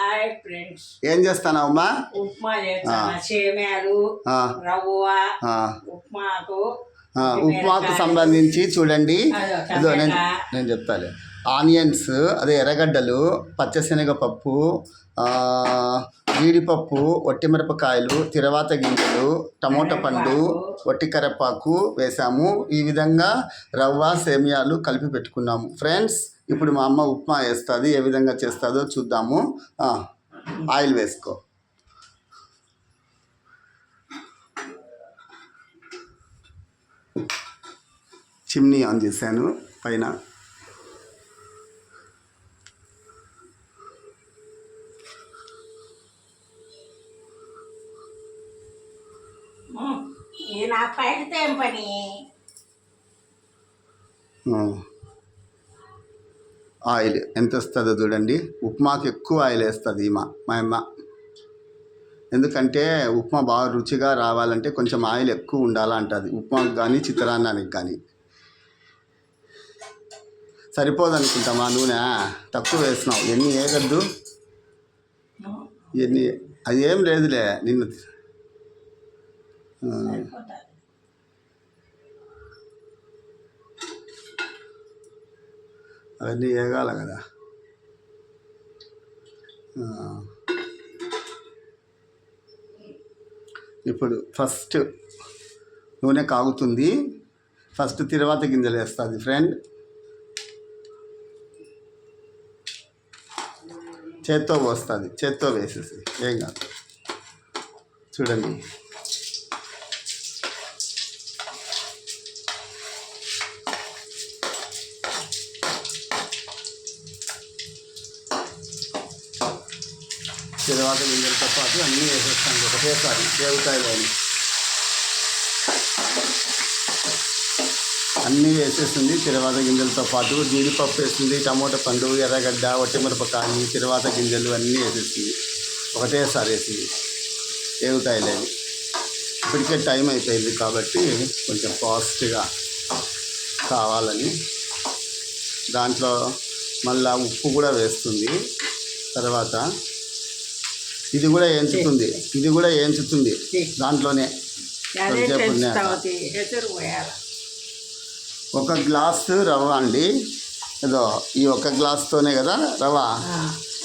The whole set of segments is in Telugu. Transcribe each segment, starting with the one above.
Hi friends. ఏం చేస్తానమ్మా? ఉప్మా చేస్తాను. సేమ్యాలు, రవ్వ ఉప్మాకు సంబంధించి చూడండి. ఇదో నేను చెప్తాను. ఆనియన్స్, అదే ఎర్రగడ్డలు, పచ్చశనగపప్పు, జీడిపప్పు, ఒట్టిమిరపకాయలు, తిరవాత గింజలు, టమోటా పండు, వట్టి కరివేపాకు వేసాము. ఈ విధంగా రవ్వ సేమియాలు కలిపి పెట్టుకున్నాము ఫ్రెండ్స్. ఇప్పుడు మా అమ్మ ఉప్మా వేస్తుంది. ఏ విధంగా చేస్తుందో చూద్దాము. ఆయిల్ వేసుకో. చిమ్నీ ఆన్ చేశాను పైన. ఆయిల్ ఎంత వస్తుందో చూడండి. ఉప్మాకి ఎక్కువ ఆయిల్ వేస్తుంది మా అమ్మ. ఎందుకంటే ఉప్మా బాగా రుచిగా రావాలంటే కొంచెం ఆయిల్ ఎక్కువ ఉండాలంటుంది. ఉప్మాకి కానీ చిత్రాన్నానికి కానీ. సరిపోదు అనుకుంటామా నూనె? తక్కువ వేసినావు. ఎన్ని వేయగద్దు? ఎన్ని? అది ఏం లేదులే. నిన్ను అవన్నీ వేగాల కదా. ఇప్పుడు ఫస్ట్ నూనె కాగుతుంది. ఫస్ట్ తిరువాత గింజలు వేస్తుంది ఫ్రెండ్. చేత్తో పోస్తుంది. చేత్తో వేసేసి ఏం కాదు. చూడండి. తిరువాత గింజలతో పాటు అన్నీ వేసేస్తాను ఒకటేసారి. వేగుతాయిలోని అన్నీ వేసేస్తుంది. తిరువాత గింజలతో పాటు జీడిపప్పు వేస్తుంది, టమోటా పండు, ఎర్రగడ్డ, ఒట్టిమిరపకాయలు, తిరువాత గింజలు అన్నీ వేసేస్తుంది. ఒకటేసారి వేసింది. వేగుతాయిలేని. ఇప్పటికే టైం అయిపోయింది కాబట్టి కొంచెం ఫాస్ట్గా కావాలని దాంట్లో మళ్ళా ఉప్పు కూడా వేస్తుంది. తర్వాత ఇది కూడా వేయించుతుంది దాంట్లోనే. ఒక గ్లాసు రవ్వ అండి. ఏదో ఈ ఒక గ్లాస్తోనే కదా రవ్వ.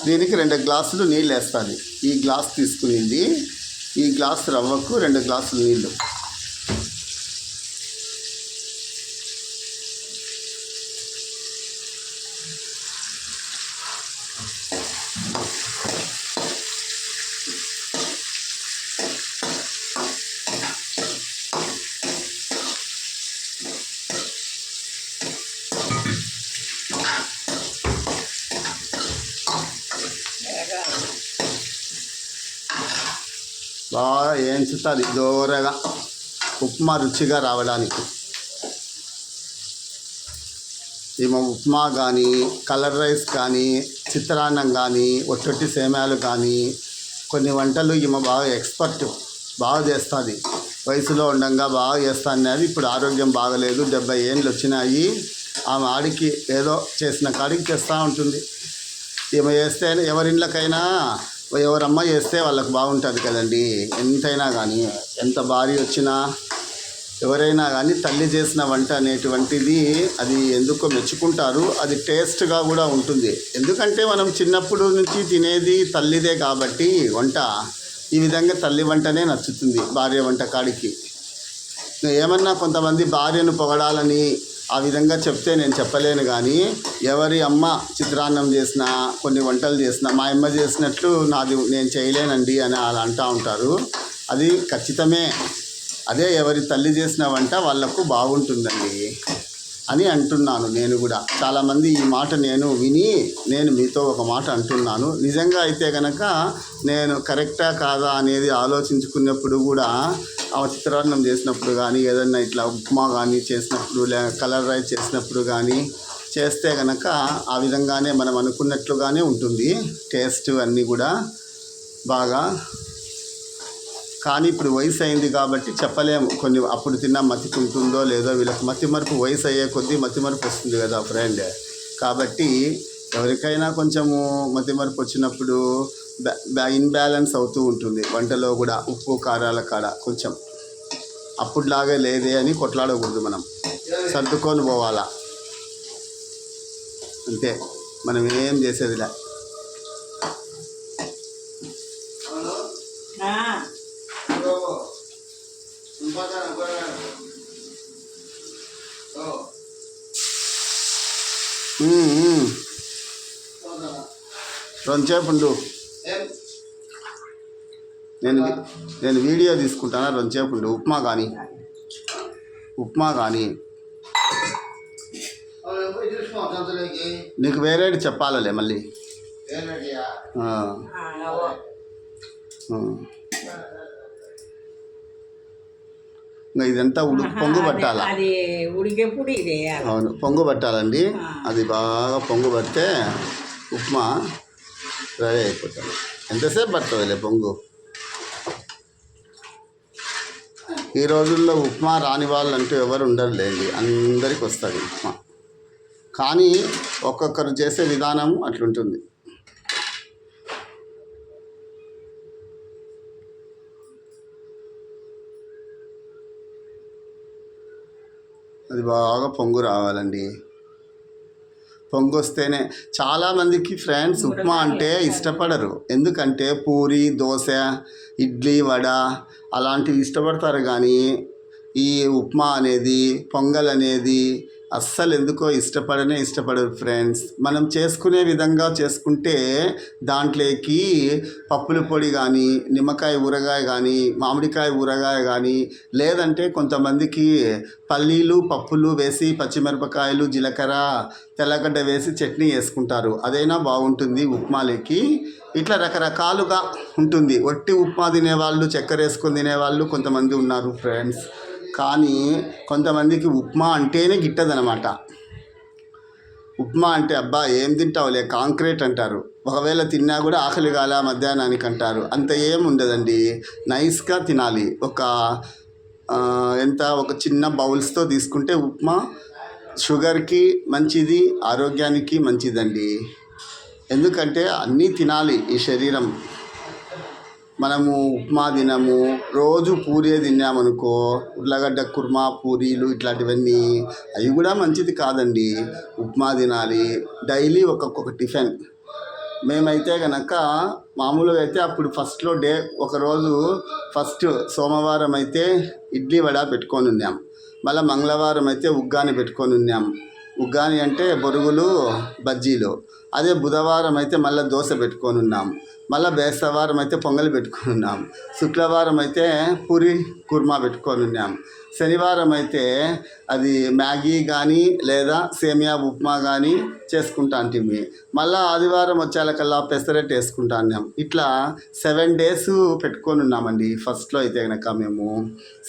దీనికి 2 గ్లాసులు నీళ్ళు వేస్తుంది. ఈ గ్లాస్ తీసుకునింది. ఈ గ్లాసు రవ్వకు 2 గ్లాసులు నీళ్ళు. బాగా వేయించుతుంది దూరగా ఉప్మా రుచిగా రావడానికి. ఏమో ఉప్మా కానీ, కలర్ రైస్ కానీ, చిత్రాన్నం కానీ, ఒట్టొట్టి సేమ్యాలు కానీ, కొన్ని వంటలు ఈమె బాగా ఎక్స్పర్ట్. బాగా చేస్తుంది. వయసులో ఉండగా బాగా చేస్తుంది. ఇప్పుడు ఆరోగ్యం బాగలేదు. 70 ఏళ్ళు వచ్చినాయి. ఆమె ఆడికి ఏదో చేసిన కాడికి చేస్తూ ఉంటుంది. ఈమె చేస్తే ఎవరింట్లకైనా ఎవరమ్మ చేస్తే వాళ్ళకి బాగుంటుంది కదండి. ఎంతైనా కానీ, ఎంత భార్య వచ్చినా ఎవరైనా కానీ తల్లి చేసిన వంట అనేటువంటిది అది ఎందుకో మెచ్చుకుంటారు. అది టేస్ట్గా కూడా ఉంటుంది. ఎందుకంటే మనం చిన్నప్పుడు నుంచి తినేది తల్లిదే కాబట్టి వంట ఈ విధంగా తల్లి వంటనే నచ్చుతుంది భార్య వంట కాడికి. ఏమన్నా కొంతమంది భార్యను పొగడాలని ఆ విధంగా చెప్తే నేను చెప్పలేను. కానీ ఎవరి అమ్మ చిత్రాన్నం చేసినా, కొన్ని వంటలు చేసినా, మా అమ్మ చేసినట్లు నేను చేయలేనండి అని అలా అంటూ ఉంటారు. అది ఖచ్చితమే. అదే ఎవరి తల్లి చేసిన వంట వాళ్ళకు బాగుంటుందండి అని అంటున్నాను నేను కూడా. చాలామంది ఈ మాట నేను మీతో ఒక మాట అంటున్నాను. నిజంగా అయితే కనుక నేను కరెక్టా కాదా అనేది ఆలోచించుకున్నప్పుడు కూడా ఆ చిత్రాన్నం చేసినప్పుడు కానీ, ఏదన్నా ఇట్లా ఉప్మా కానీ చేసినప్పుడు, కలర్ రైస్ చేసినప్పుడు కానీ చేస్తే కనుక ఆ విధంగానే మనం అనుకున్నట్లుగానే ఉంటుంది టేస్ట్ అన్నీ కూడా బాగా. కానీ ఇప్పుడు వయసు అయింది కాబట్టి చెప్పలేము. కొన్ని అప్పుడు తిన్నా మతికి ఉంటుందో లేదో. వీళ్ళకి మతిమరుపు వయసు అయ్యే కొద్దీ మతిమరుపు వస్తుంది కదా ఫ్రెండ్. కాబట్టి ఎవరికైనా కొంచెము మతిమరుపు వచ్చినప్పుడు ఇన్బ్యాలెన్స్ అవుతూ ఉంటుంది వంటలో కూడా, ఉప్పు కారాల కాడ కొంచెం. అప్పుడులాగే లేదే అని కొట్లాడకూడదు, మనం సర్దుకొని పోవాలా అంతే. మనం ఏం చేసేదిలే. ఆ, రొంచేపు ఉండు, నేను వీడియో తీసుకుంటానా. రొంచేపు ఉండు. ఉప్మా కానీ నీకు వేరేది చెప్పాలలే మళ్ళీ. రవ్వ. ఇంకా ఇదంతా పొంగు పట్టాలా. అది ఉడికేప్పుడు ఇది వేయాలి. అవును, పొంగు పట్టాలండి. అది బాగా పొంగు పడితే ఉప్మా రెడీ అయిపోతుంది. ఎంతసేపు పడుతుందిలే పొంగు. ఈ రోజుల్లో ఉప్మా రాని వాళ్ళు అంటూ ఎవరు ఉండరులేండి, అందరికి వస్తుంది ఉప్మా. కానీ ఒక్కొక్కరు చేసే విధానం అట్లుంటుంది. అది బాగా పొంగు రావాలండి. పొంగు వస్తేనే చాలామందికి ఫ్రెండ్స్ ఉప్మా అంటే ఇష్టపడరు. ఎందుకంటే పూరి, దోశ, ఇడ్లీ, వడ అలాంటివి ఇష్టపడతారు. కానీ ఈ ఉప్మా అనేది, పొంగల్ అనేది అస్సలు ఎందుకో ఇష్టపడరు ఫ్రెండ్స్. మనం చేసుకునే విధంగా చేసుకుంటే దాంట్లోకి పప్పుల పొడి కానీ, నిమ్మకాయ ఊరగాయ కానీ, మామిడికాయ ఊరగాయ కానీ, లేదంటే కొంతమందికి పల్లీలు పప్పులు వేసి పచ్చిమిరపకాయలు, జీలకర్ర, తెల్లగడ్డ వేసి చట్నీ వేసుకుంటారు. అదైనా బాగుంటుంది ఉప్మాలోకి. ఇట్లా రకరకాలుగా ఉంటుంది. వట్టి ఉప్మా తినేవాళ్ళు, చక్కెర వేసుకొని తినేవాళ్ళు కొంతమంది ఉన్నారు ఫ్రెండ్స్. కానీ కొంతమందికి ఉప్మా అంటేనే గిట్టదనమాట. ఉప్మా అంటే అబ్బా ఏం తింటావులే కాంక్రీట్ అంటారు. ఒకవేళ తిన్నా కూడా ఆకలి కాల మధ్యాహ్నానికి అంటారు. అంత ఏం ఉండదండి, నైస్గా తినాలి. ఒక చిన్న బౌల్స్తో తీసుకుంటే ఉప్మా షుగర్కి మంచిది, ఆరోగ్యానికి మంచిదండి. ఎందుకంటే అన్నీ తినాలి ఈ శరీరం. మనము ఉప్మా తినము, రోజు పూరీ తిన్నామనుకో, ఉర్లగడ్డ కుర్మా, పూరీలు ఇట్లాంటివన్నీ, అవి కూడా మంచిది కాదండి. ఉప్మా తినాలి డైలీ, ఒక్కొక్క టిఫిన్. మేమైతే కనుక మామూలుగా అయితే అప్పుడు ఒకరోజు ఫస్ట్ సోమవారం అయితే ఇడ్లీ వడ పెట్టుకొని ఉన్నాం. మళ్ళీ మంగళవారం అయితే ఉగ్గాని పెట్టుకొని ఉన్నాం. ఉగ్గాని అంటే బొరుగులు, బజ్జీలు. అదే బుధవారం అయితే మళ్ళీ దోశ పెట్టుకొని ఉన్నాం. మళ్ళీ బేస్తవారం అయితే పొంగల్ పెట్టుకొని ఉన్నాం. శుక్రవారం అయితే పూరి కుర్మా పెట్టుకొని ఉన్నాం. శనివారం అయితే అది మ్యాగీ కానీ లేదా సేమియా ఉప్మా కానీ చేసుకుంటాంటిమి. మళ్ళీ ఆదివారం వచ్చేకల్లా పెసరట్టు వేసుకుంటాన్నాం. ఇట్లా 7 days పెట్టుకొని ఉన్నామండి. ఫస్ట్లో అయితే కనుక మేము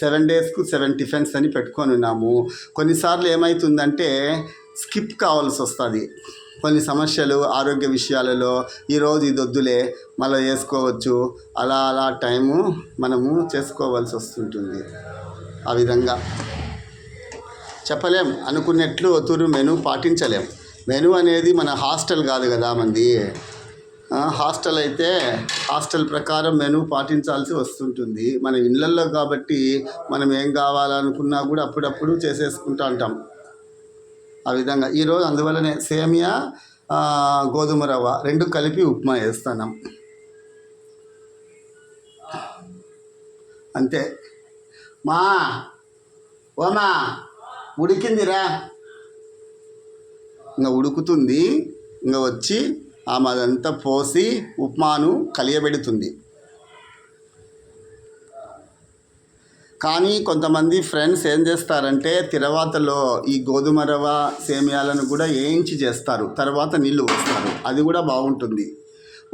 7 daysకు 7 టిఫిన్స్ అని పెట్టుకొని ఉన్నాము. కొన్నిసార్లు ఏమవుతుందంటే స్కిప్ కావాల్సి వస్తుంది. కొన్ని సమస్యలు ఆరోగ్య విషయాలలో ఈరోజు ఇది వద్దులే మళ్ళీ వేసుకోవచ్చు, అలా టైము మనము చేసుకోవాల్సి వస్తుంటుంది. ఆ విధంగా చెప్పలేం, అనుకున్నట్లు ఒత్తురు మెను పాటించలేం. మెను అనేది మన హాస్టల్ కాదు కదా మంది. హాస్టల్ అయితే హాస్టల్ ప్రకారం మెను పాటించాల్సి వస్తుంటుంది. మన ఇళ్ళల్లో కాబట్టి మనం ఏం కావాలనుకున్నా కూడా అప్పుడప్పుడు చేసేసుకుంటూ ఉంటాం. ఆ విధంగా ఈరోజు అందువల్లనే సేమియా, గోధుమ రవ్వ 2 కలిపి ఉప్మా వేస్తున్నాం అంతే. ఓమా ఉడికిందిరా, ఇంకా ఉడుకుతుంది. ఇంకా వచ్చి ఆమె అదంతా పోసి ఉప్మాను కలియబెడుతుంది. కానీ కొంతమంది ఫ్రెండ్స్ ఏం చేస్తారంటే తిరవాతలో ఈ గోధుమ రవ్వ సేమియాలను కూడా వేయించి చేస్తారు, తర్వాత నీళ్ళు పోస్తారు. అది కూడా బాగుంటుంది.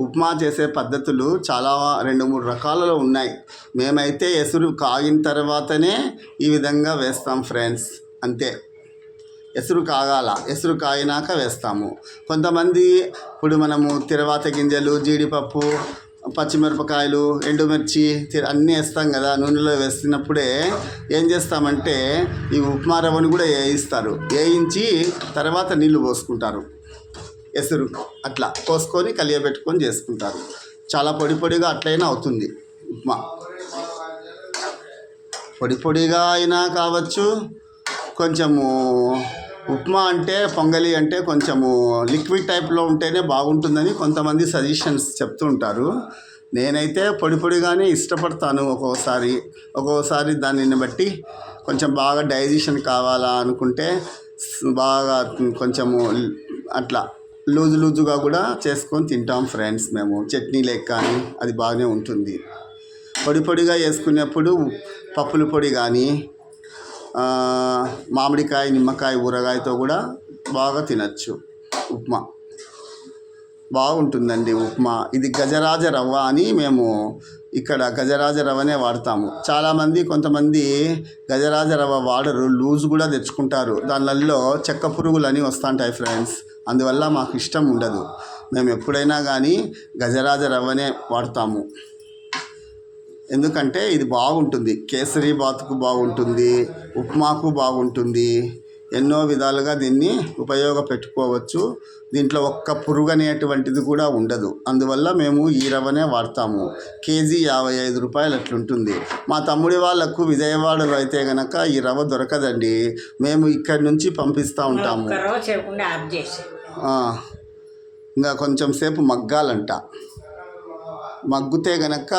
ఉప్మా చేసే పద్ధతులు చాలా 2-3 రకాలలో ఉన్నాయి. మేమైతే ఎసురు కాగిన తర్వాతనే ఈ విధంగా వేస్తాం ఫ్రెండ్స్, అంతే. ఎసురు కాగాల, ఎసురు కాగినాక వేస్తాము. కొంతమంది ఇప్పుడు మనము తిరవాత గింజలు, జీడిపప్పు, పచ్చిమిరపకాయలు, ఎండుమిర్చి అన్నీ వేస్తాం కదా, నూనెలో వేస్తున్నప్పుడే ఏం చేస్తామంటే ఈ ఉప్మా రవ్వను కూడా వేయించి తర్వాత నీళ్లు పోసుకుంటారు. ఎసురు అట్లా పోసుకొని కలియబెట్టుకొని చేసుకుంటారు. చాలా పొడి పొడిగా అట్లయినా అవుతుంది ఉప్మా. పొడి పొడిగా అయినా కావచ్చు, కొంచెము ఉప్మా అంటే పొంగలి అంటే కొంచెము లిక్విడ్ టైప్లో ఉంటేనే బాగుంటుందని కొంతమంది సజెషన్స్ చెప్తుంటారు. నేనైతే పొడి పొడిగానే ఇష్టపడతాను. ఒక్కొక్కసారి దానిని బట్టి కొంచెం బాగా డైజెషన్ కావాలా అనుకుంటే బాగా కొంచెము అట్లా లూజుగా కూడా చేసుకొని తింటాం ఫ్రెండ్స్. మేము చట్నీ లెక్క కానీ అది బాగానే ఉంటుంది. పొడి పొడిగా వేసుకునేప్పుడు పప్పుల పొడి కానీ మామిడికాయ నిమ్మకాయ ఊరగాయతో కూడా బాగా తినచ్చు. ఉప్మా బాగుంటుందండి. ఉప్మా ఇది గజరాజ రవ్వ అని మేము ఇక్కడ గజరాజ రవ్వనే వాడతాము. కొంతమంది గజరాజ రవ్వ వాడరు, లూజ్ కూడా తెచ్చుకుంటారు. దానిలో చెక్క పురుగులు అని వస్తుంటాయి ఫ్రెండ్స్. అందువల్ల మాకు ఇష్టం ఉండదు. మేము ఎప్పుడైనా కానీ గజరాజ రవ్వనే వాడతాము. ఎందుకంటే ఇది బాగుంటుంది. కేసరి బాతుకు బాగుంటుంది, ఉప్మాకు బాగుంటుంది. ఎన్నో విధాలుగా దీన్ని ఉపయోగపెట్టుకోవచ్చు. దీంట్లో ఒక్క పురుగు అనేటువంటిది కూడా ఉండదు. అందువల్ల మేము ఈ రవ్వనే వాడతాము. కేజీ 55 రూపాయలు అట్లుంటుంది. మా తమ్ముడి వాళ్ళకు విజయవాడలో అయితే కనుక ఈ రవ్వ దొరకదండి. మేము ఇక్కడి నుంచి పంపిస్తూ ఉంటాము. ఇంకా కొంచెం సేపు మగ్గాలంట. మగ్గితే గనక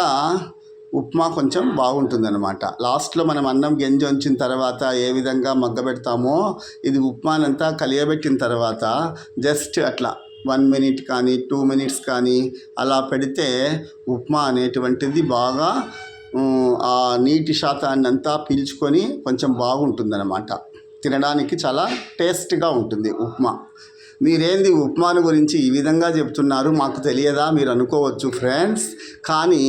ఉప్మా కొంచెం బాగుంటుందన్నమాట. లాస్ట్లో మనం అన్నం గెంజి ఉంచిన తర్వాత ఏ విధంగా మగ్గబెడతామో ఇది ఉప్మానంతా కలియబెట్టిన తర్వాత జస్ట్ అట్లా 1 మినిట్ కానీ 2 మినిట్స్ కానీ అలా పెడితే ఉప్మా అనేటువంటిది బాగా ఆ నీటి శాతాన్ని అంతా పీల్చుకొని కొంచెం బాగుంటుందన్నమాట. తినడానికి చాలా టేస్ట్గా ఉంటుంది ఉప్మా. మీరేంది ఉప్మాను గురించి ఈ విధంగా చెప్తున్నారు, మాకు తెలియదా మీరు అనుకోవచ్చు ఫ్రెండ్స్. కానీ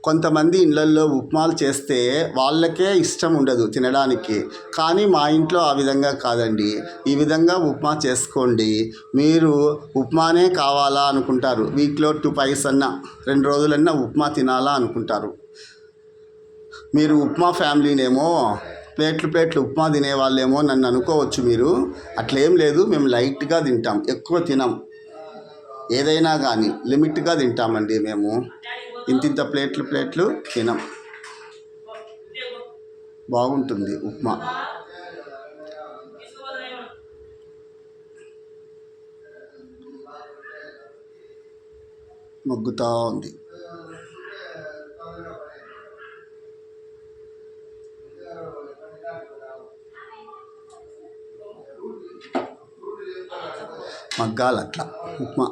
కొంతమంది ఇళ్ళల్లో ఉప్మాలు చేస్తే వాళ్ళకే ఇష్టం ఉండదు తినడానికి. కానీ మా ఇంట్లో ఆ విధంగా కాదండి. ఈ విధంగా ఉప్మా చేసుకోండి. మీరు ఉప్మానే కావాలా అనుకుంటారు. వీక్లో 2 అన్నా 2 రోజులన్నా ఉప్మా తినాలా అనుకుంటారు. మీరు ఉప్మా ఫ్యామిలీనేమో, ప్లేట్లు ఉప్మా తినేవాళ్ళేమో నన్ను అనుకోవచ్చు మీరు. అట్లేం లేదు. మేము లైట్గా తింటాం, ఎక్కువ తినాం. ఏదైనా కానీ లిమిట్గా తింటామండి మేము. ఇంతింత ప్లేట్లు తినాం. బాగుంటుంది ఉప్మా. మగ్గుతూ ఉంది. మగ్గాలి అట్లా. ఉప్మా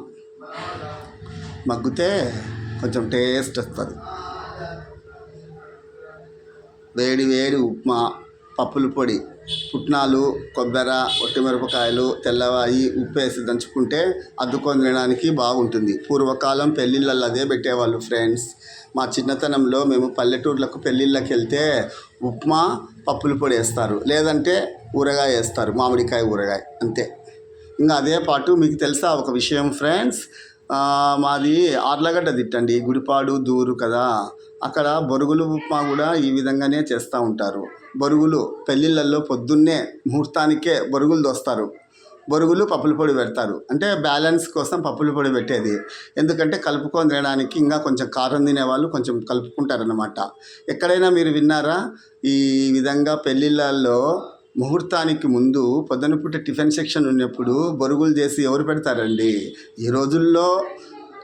మగ్గితే కొంచెం టేస్ట్ వస్తుంది. వేడి ఉప్మా, పప్పుల పొడి, పుట్నాలు, కొబ్బరి, ఒట్టిమిరపకాయలు, తెల్లవాయి, ఉప్పు వేసి దంచుకుంటే అద్దుకొని తినడానికి బాగుంటుంది. పూర్వకాలం పెళ్ళిళ్ళల్లో అదే పెట్టేవాళ్ళు ఫ్రెండ్స్. మా చిన్నతనంలో మేము పల్లెటూర్లకు పెళ్ళిళ్ళకి వెళ్తే ఉప్మా, పప్పుల పొడి వేస్తారు, లేదంటే ఊరగాయ వేస్తారు, మామిడికాయ ఊరగాయ, అంతే. ఇంకా అదే పాటు మీకు తెలుసా ఒక విషయం ఫ్రెండ్స్, మాది ఆర్లగడ్డ తిట్టండి, గుడిపాడు దూరు కదా. అక్కడ బొరుగులు ఉప్మా కూడా ఈ విధంగానే చేస్తూ ఉంటారు. బొరుగులు పెళ్ళిళ్ళల్లో పొద్దున్నే ముహూర్తానికే బొరుగులు దోస్తారు. బొరుగులు పప్పుల పొడి పెడతారు. అంటే బ్యాలెన్స్ కోసం పప్పుల పొడి పెట్టేది. ఎందుకంటే కలుపుకొని తినడానికి ఇంకా కొంచెం కారం తినేవాళ్ళు కొంచెం కలుపుకుంటారనమాట. ఎక్కడైనా మీరు విన్నారా ఈ విధంగా పెళ్ళిళ్ళల్లో ముహూర్తానికి ముందు పొద్దునపూట టిఫిన్ సెక్షన్ ఉన్నప్పుడు బొరుగులు చేసి ఎవరు పెడతారండి? ఈ రోజుల్లో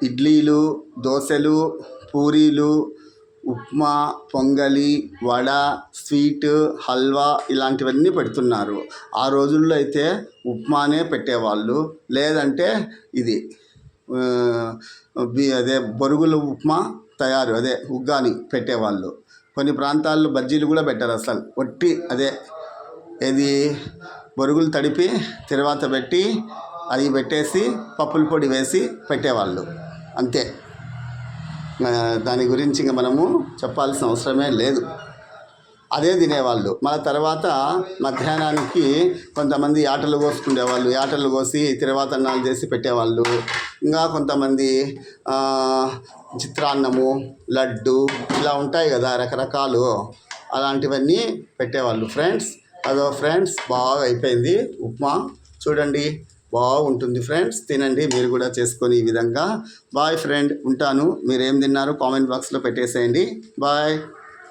ఇడ్లీలు, దోశలు, పూరీలు, ఉప్మా, పొంగలి, వడ, స్వీట్, హల్వా ఇలాంటివన్నీ పెడుతున్నారు. ఆ రోజుల్లో అయితే ఉప్మానే పెట్టేవాళ్ళు, లేదంటే ఇది అదే బొరుగుల ఉప్మా తయారు, అదే ఉగ్గాని పెట్టేవాళ్ళు. కొన్ని ప్రాంతాల్లో బజ్జీలు కూడా పెట్టారు అసలు. ఒట్టి అదే ఏది బొరుగులు తడిపి తర్వాత పెట్టి అవి పెట్టేసి పప్పుల పొడి వేసి పెట్టేవాళ్ళు, అంతే. దాని గురించి ఇంకా మనము చెప్పాల్సిన అవసరమే లేదు. అదే తినేవాళ్ళు. మళ్ళీ తర్వాత మధ్యాహ్నానికి కొంతమంది యాటలు కోసుకునేవాళ్ళు, యాటలు కోసి తిరువాతన్నాలు చేసి పెట్టేవాళ్ళు. ఇంకా కొంతమంది చిత్రాన్నము, లడ్డు ఇలా ఉంటాయి కదా రకరకాలు, అలాంటివన్నీ పెట్టేవాళ్ళు ఫ్రెండ్స్. అదో ఫ్రెండ్స్ బాగా అయిపోయింది ఉప్మా. చూడండి బాగుంటుంది ఫ్రెండ్స్. తినండి మీరు కూడా చేసుకొని ఈ విధంగా. బాయ్ ఫ్రెండ్, ఉంటాను. మీరు ఏం తిన్నారో కామెంట్ బాక్స్లో పెట్టేసేయండి. బాయ్.